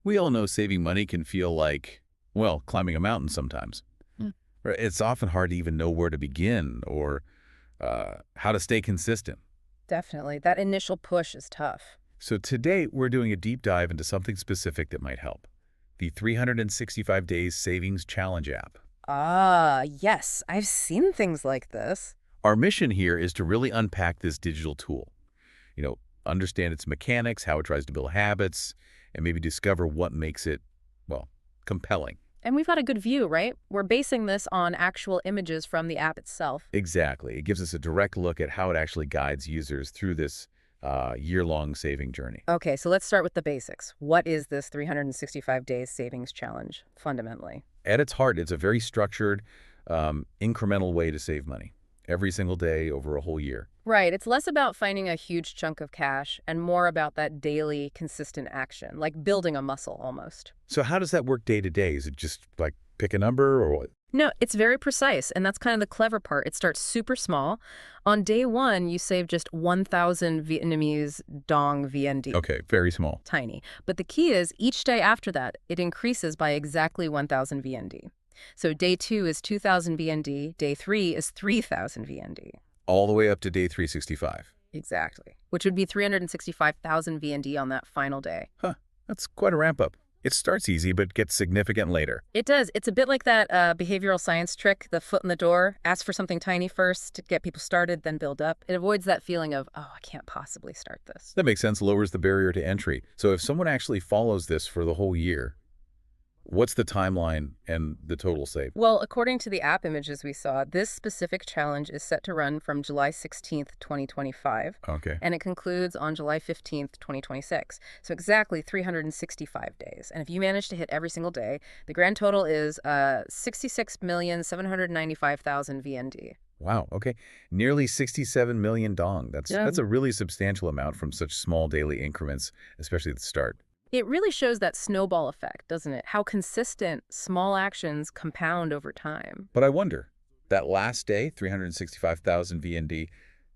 We all know saving money can feel like, well, climbing a mountain sometimes. Mm. Right? It's often hard to even know where to begin or how to stay consistent. Definitely. That initial push is tough. So today, we're doing a deep dive into something specific that might help. The 365 Days Savings Challenge app. Ah, yes. I've seen things like this. Our mission here is to really unpack this digital tool. You know, understand its mechanics, how it tries to build habits, and maybe discover what makes it, well, compelling. And we've got a good view, right? We're basing this on actual images from the app itself. Exactly. It gives us a direct look at how it actually guides users through this year-long saving journey. Okay, so let's start with the basics. What is this 365 days savings challenge, fundamentally? At its heart, it's a very structured, incremental way to save money every single day over a whole year. Right, it's less about finding a huge chunk of cash and more about that daily, consistent action, like building a muscle almost. So how does that work day to day? Is it just like pick a number or what? No, it's very precise, and that's kind of the clever part. It starts super small. On day one, you save just 1,000 Vietnamese dong VND. Okay, very small. Tiny. But the key is, each day after that, it increases by exactly 1,000 VND. So day 2 is 2,000 VND, day 3 is 3,000 VND. All the way up to day 365. Exactly. Which would be 365,000 VND on that final day. Huh, that's quite a ramp up. It starts easy but gets significant later. It does. It's a bit like that behavioral science trick, the foot in the door. Ask for something tiny first to get people started, then build up. It avoids that feeling of, oh, I can't possibly start this. That makes sense, lowers the barrier to entry. So if someone actually follows this for the whole year, what's the timeline and the total save? Well, according to the app images we saw, this specific challenge is set to run from July 16th, 2025, Okay. and it concludes on July 15th, 2026. So exactly 365 days. And if you manage to hit every single day, the grand total is 66,795,000 VND. Wow, okay. Nearly 67 million dong. Yeah. That's a really substantial amount from such small daily increments, especially at the start. It really shows that snowball effect, doesn't it? How consistent small actions compound over time. But I wonder, that last day, 365,000 VND,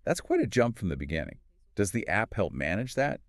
that's quite a jump from the beginning. Does the app help manage that?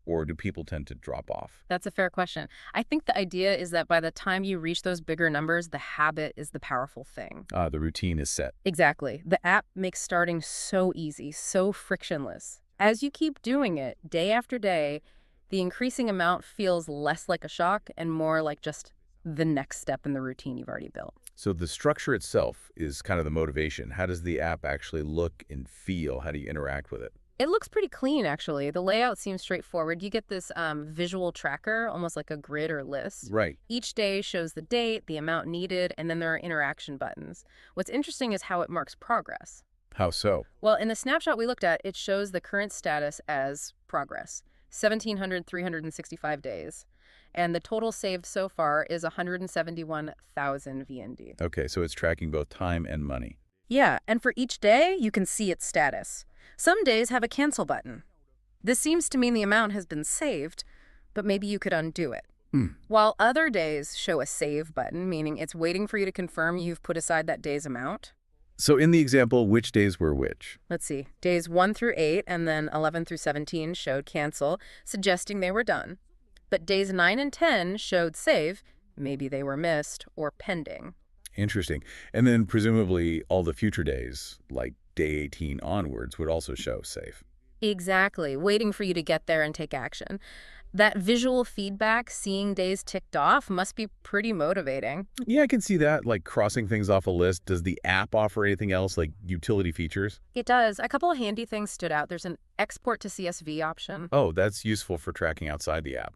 Or do people tend to drop off? That's a fair question. I think the idea is that by the time you reach those bigger numbers, the habit is the powerful thing. The routine is set. Exactly. The app makes starting so easy, so frictionless. As you keep doing it, day after day, the increasing amount feels less like a shock and more like just the next step in the routine you've already built. So the structure itself is kind of the motivation. How does the app actually look and feel? How do you interact with it? It looks pretty clean, actually. The layout seems straightforward. You get this visual tracker, almost like a grid or list. Right. Each day shows the date, the amount needed, and then there are interaction buttons. What's interesting is how it marks progress. How so? Well, in the snapshot we looked at, it shows the current status as progress, 1,365 days. And the total saved so far is 171,000 VND. Okay, so it's tracking both time and money. Yeah, and for each day, you can see its status. Some days have a cancel button. This seems to mean the amount has been saved, but maybe you could undo it. While other days show a save button, meaning it's waiting for you to confirm you've put aside that day's amount. So in the example, which days were which? Let's see. Days 1 through 8 and then 11 through 17 showed cancel, suggesting they were done. But days 9 and 10 showed save, maybe they were missed, or pending. Interesting. And then presumably all the future days, like day 18 onwards, would also show save. Exactly, waiting for you to get there and take action. That visual feedback, seeing days ticked off, must be pretty motivating. Yeah, I can see that, like crossing things off a list. Does the app offer anything else, like utility features? It does. A couple of handy things stood out. There's an export to CSV option. Oh, that's useful for tracking outside the app.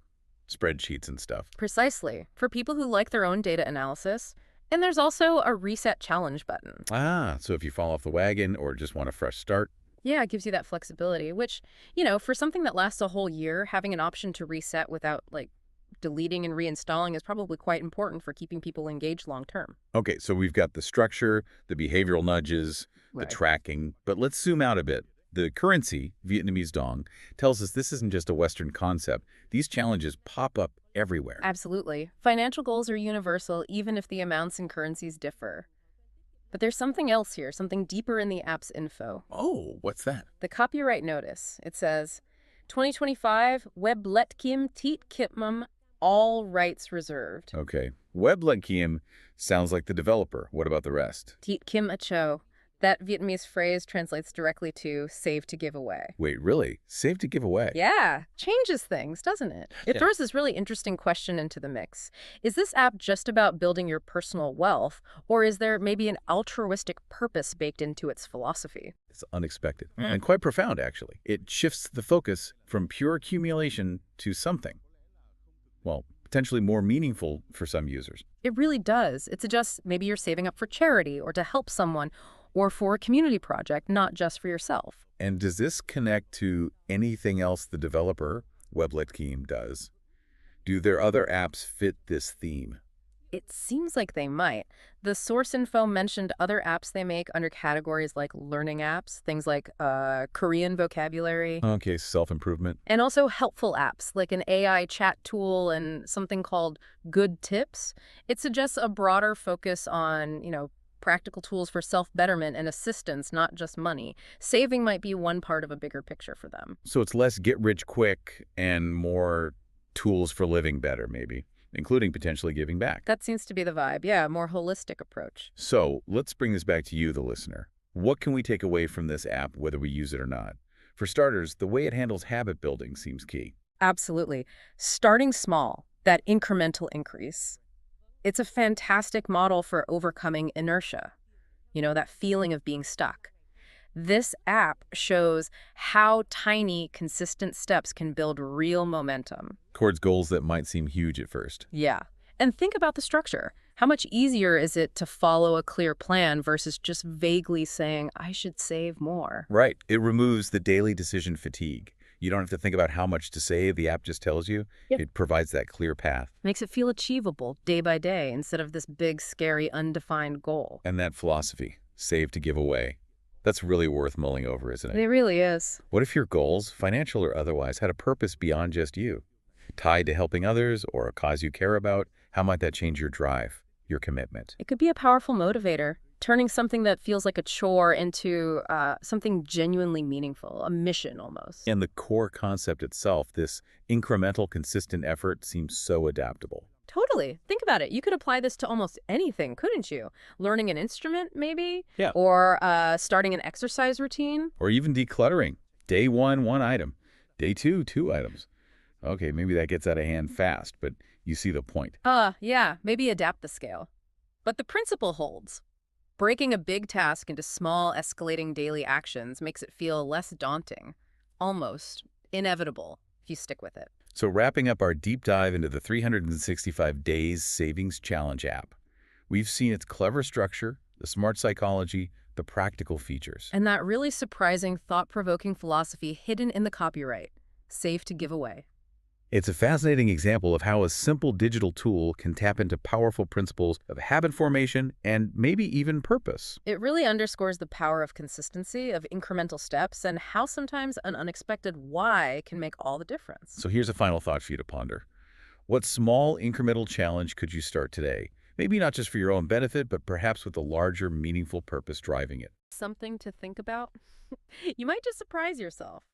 Spreadsheets and stuff. Precisely, for people who like their own data analysis. And there's also a reset challenge button. Ah, so if you fall off the wagon or just want a fresh start. Yeah, it gives you that flexibility, which, you know, for something that lasts a whole year, having an option to reset without, like, deleting and reinstalling is probably quite important for keeping people engaged long term. Okay, so we've got the structure, the behavioral nudges, the tracking, but let's zoom out a bit. The currency, Vietnamese dong, tells us this isn't just a Western concept. These challenges pop up everywhere. Absolutely. Financial goals are universal, even if the amounts and currencies differ. But there's something else here, something deeper in the app's info. Oh, what's that? The copyright notice. It says, 2025, Web let Kim Teet Kipmum All rights reserved. Okay. Web sounds like the developer. What about the rest? Tiet Kim A Cho. That Vietnamese phrase translates directly to save to give away. Wait, really? Save to give away? Yeah, changes things, doesn't it? It Yeah. throws this really interesting question into the mix. Is this app just about building your personal wealth, or is there maybe an altruistic purpose baked into its philosophy? It's unexpected and quite profound, actually. It shifts the focus from pure accumulation to something, well, potentially more meaningful for some users. It really does. It suggests maybe you're saving up for charity or to help someone or for a community project, not just for yourself. And does this connect to anything else the developer, Webletkeem, does? Do their other apps fit this theme? It seems like they might. The source info mentioned other apps they make under categories like learning apps, things like Korean vocabulary, Okay, self-improvement. and also helpful apps like an AI chat tool and something called Good Tips. It suggests a broader focus on, practical tools for self-betterment and assistance, not just money. Saving might be one part of a bigger picture for them. So it's less get rich quick and more tools for living better, maybe, including potentially giving back. That seems to be the vibe. Yeah, a more holistic approach. So let's bring this back to you, the listener. What can we take away from this app, whether we use it or not? For starters, the way it handles habit building seems key. Absolutely. Starting small, that incremental increase. It's a fantastic model for overcoming inertia, that feeling of being stuck. This app shows how tiny, consistent steps can build real momentum. Towards goals that might seem huge at first. Yeah. And think about the structure. How much easier is it to follow a clear plan versus just vaguely saying, I should save more? Right. It removes the daily decision fatigue. You don't have to think about how much to save. The app just tells you. Yeah. It provides that clear path. Makes it feel achievable day by day instead of this big, scary, undefined goal. And that philosophy, save to give away, that's really worth mulling over, isn't it? It really is. What if your goals, financial or otherwise, had a purpose beyond just you? Tied to helping others or a cause you care about? How might that change your drive, your commitment? It could be a powerful motivator, turning something that feels like a chore into something genuinely meaningful, a mission almost. And the core concept itself, this incremental, consistent effort, seems so adaptable. Totally. Think about it. You could apply this to almost anything, couldn't you? Learning an instrument, maybe? Yeah. Or starting an exercise routine? Or even decluttering. Day one item. Day two items. Okay, maybe that gets out of hand fast, but you see the point. Yeah, maybe adapt the scale. But the principle holds. Breaking a big task into small, escalating daily actions makes it feel less daunting, almost inevitable, if you stick with it. So wrapping up our deep dive into the 365 Days Savings Challenge app, we've seen its clever structure, the smart psychology, the practical features. And that really surprising, thought-provoking philosophy hidden in the copyright, safe to give away. It's a fascinating example of how a simple digital tool can tap into powerful principles of habit formation and maybe even purpose. It really underscores the power of consistency, of incremental steps, and how sometimes an unexpected why can make all the difference. So here's a final thought for you to ponder. What small incremental challenge could you start today? Maybe not just for your own benefit, but perhaps with a larger, meaningful purpose driving it. Something to think about? You might just surprise yourself.